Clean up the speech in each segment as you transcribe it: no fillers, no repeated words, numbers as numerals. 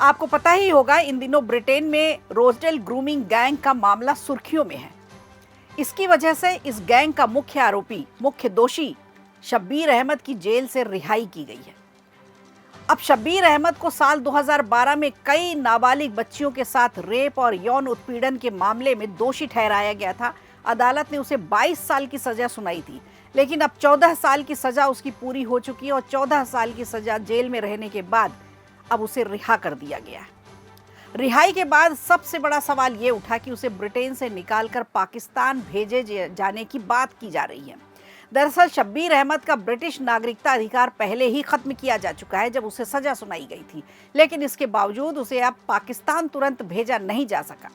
आपको पता ही होगा, इन दिनों ब्रिटेन में रोजडेल ग्रूमिंग गैंग का मामला सुर्खियों में है। इसकी वजह से इस गैंग का मुख्य दोषी शब्बीर अहमद की जेल से रिहाई की गई है। अब शब्बीर अहमद को साल 2012 में कई नाबालिग बच्चियों के साथ रेप और यौन उत्पीड़न के मामले में दोषी ठहराया गया था। अदालत ने उसे 22 साल की सजा सुनाई थी, लेकिन अब 14 साल की सजा उसकी पूरी हो चुकी है और 14 साल की सजा जेल में रहने के बाद अब उसे रिहा कर दिया गया है। रिहाई के बाद सबसे बड़ा सवाल ये उठा कि उसे ब्रिटेन से निकालकर पाकिस्तान भेजे जाने की बात की जा रही है। दरअसल शब्बीर अहमद का ब्रिटिश नागरिकता अधिकार पहले ही खत्म किया जा चुका है जब उसे सजा सुनाई गई थी, लेकिन इसके बावजूद उसे अब पाकिस्तान तुरंत भेजा नहीं जा सका।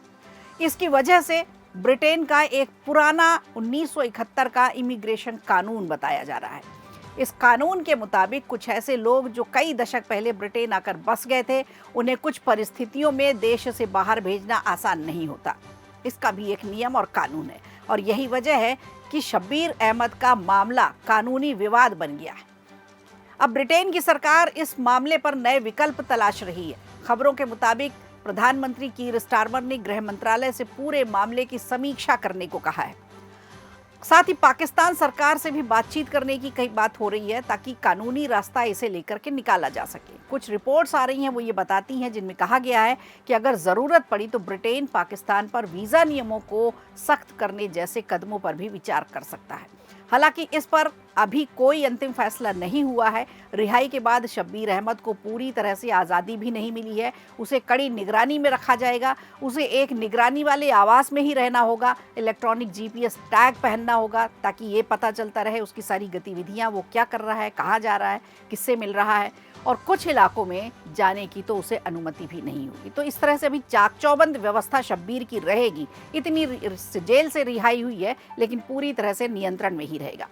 इसकी वजह से ब्रिटेन का एक पुराना 1971 का इमिग्रेशन कानून बताया जा रहा है। इस कानून के मुताबिक कुछ ऐसे लोग जो कई दशक पहले ब्रिटेन आकर बस गए थे, उन्हें कुछ परिस्थितियों में देश से बाहर भेजना आसान नहीं होता। इसका भी एक नियम और कानून है और यही वजह है कि शब्बीर अहमद का मामला कानूनी विवाद बन गया है। अब ब्रिटेन की सरकार इस मामले पर नए विकल्प तलाश रही है। खबरों के मुताबिक प्रधानमंत्री कीर स्टारमर ने गृह मंत्रालय से पूरे मामले की समीक्षा करने को कहा है। साथ ही पाकिस्तान सरकार से भी बातचीत करने की कई बात हो रही है ताकि कानूनी रास्ता इसे लेकर के निकाला जा सके। कुछ रिपोर्ट्स आ रही हैं, वो ये बताती हैं, जिनमें कहा गया है कि अगर ज़रूरत पड़ी तो ब्रिटेन पाकिस्तान पर वीज़ा नियमों को सख्त करने जैसे कदमों पर भी विचार कर सकता है। हालांकि इस पर अभी कोई अंतिम फैसला नहीं हुआ है। रिहाई के बाद शब्बीर अहमद को पूरी तरह से आज़ादी भी नहीं मिली है। उसे कड़ी निगरानी में रखा जाएगा। उसे एक निगरानी वाले आवास में ही रहना होगा। इलेक्ट्रॉनिक जीपीएस टैग पहनना होगा ताकि ये पता चलता रहे उसकी सारी गतिविधियां, वो क्या कर रहा है, कहाँ जा रहा है, किससे मिल रहा है, और कुछ इलाकों में जाने की तो उसे अनुमति भी नहीं होगी। तो इस तरह से अभी चाक चौबंद व्यवस्था शब्बीर की रहेगी। इतनी जेल से रिहाई हुई है लेकिन पूरी तरह से नियंत्रण में ही रहेगा।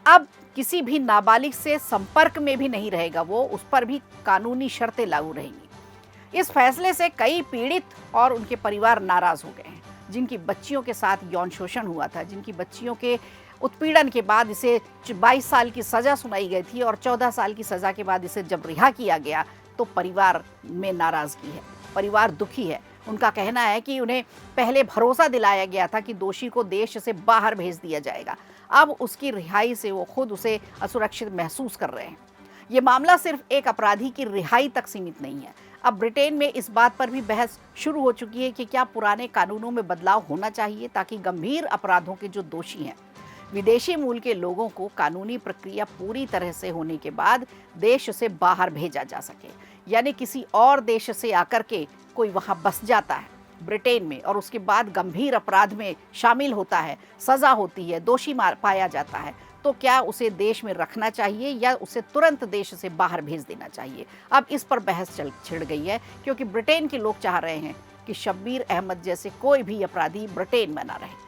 अब किसी भी नाबालिग से संपर्क में भी नहीं रहेगा वो, उस पर भी कानूनी शर्तें लागू रहेंगी। इस फैसले से कई पीड़ित और उनके परिवार नाराज हो गए हैं, जिनकी बच्चियों के साथ यौन शोषण हुआ था, जिनकी बच्चियों के उत्पीड़न के बाद इसे 22 साल की सज़ा सुनाई गई थी और 14 साल की सज़ा के बाद इसे जब रिहा किया गया तो परिवार में नाराज़गी है, परिवार दुखी है। उनका कहना है कि उन्हें पहले भरोसा दिलाया गया था कि दोषी को देश से बाहर भेज दिया जाएगा, अब उसकी रिहाई से वो खुद उसे असुरक्षित महसूस कर रहे हैं। ये मामला सिर्फ एक अपराधी की रिहाई तक सीमित नहीं है। अब ब्रिटेन में इस बात पर भी बहस शुरू हो चुकी है कि क्या पुराने कानूनों में बदलाव होना चाहिए ताकि गंभीर अपराधों के जो दोषी हैं, विदेशी मूल के लोगों को कानूनी प्रक्रिया पूरी तरह से होने के बाद देश से बाहर भेजा जा सके। यानी किसी और देश से आकर के कोई वहाँ बस जाता है ब्रिटेन में और उसके बाद गंभीर अपराध में शामिल होता है, सज़ा होती है, दोषी पाया जाता है, तो क्या उसे देश में रखना चाहिए या उसे तुरंत देश से बाहर भेज देना चाहिए। अब इस पर बहस छिड़ गई है क्योंकि ब्रिटेन के लोग चाह रहे हैं कि शब्बीर अहमद जैसे कोई भी अपराधी ब्रिटेन में ना रहे।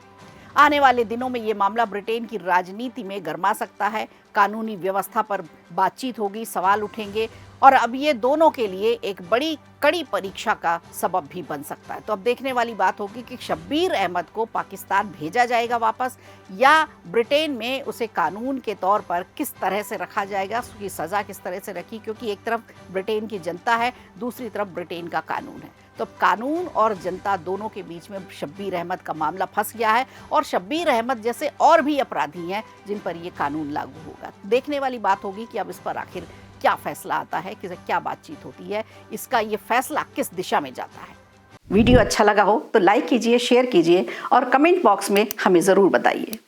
आने वाले दिनों में ये मामला ब्रिटेन की राजनीति में गरमा सकता है। कानूनी व्यवस्था पर बातचीत होगी, सवाल उठेंगे और अब ये दोनों के लिए एक बड़ी कड़ी परीक्षा का सबब भी बन सकता है। तो अब देखने वाली बात होगी कि शब्बीर अहमद को पाकिस्तान भेजा जाएगा वापस या ब्रिटेन में उसे कानून के तौर पर किस तरह से रखा जाएगा, उसकी सज़ा किस तरह से रखी, क्योंकि एक तरफ ब्रिटेन की जनता है, दूसरी तरफ ब्रिटेन का कानून है। तो कानून और जनता दोनों के बीच में शब्बीर अहमद का मामला फंस गया है और शब्बीर अहमद जैसे और भी अपराधी हैं जिन पर ये कानून लागू होगा। देखने वाली बात होगी कि अब इस पर आखिर क्या फैसला आता है, किसे क्या बातचीत होती है, इसका ये फैसला किस दिशा में जाता है। वीडियो अच्छा लगा हो तो लाइक कीजिए, शेयर कीजिए और कमेंट बॉक्स में हमें ज़रूर बताइए।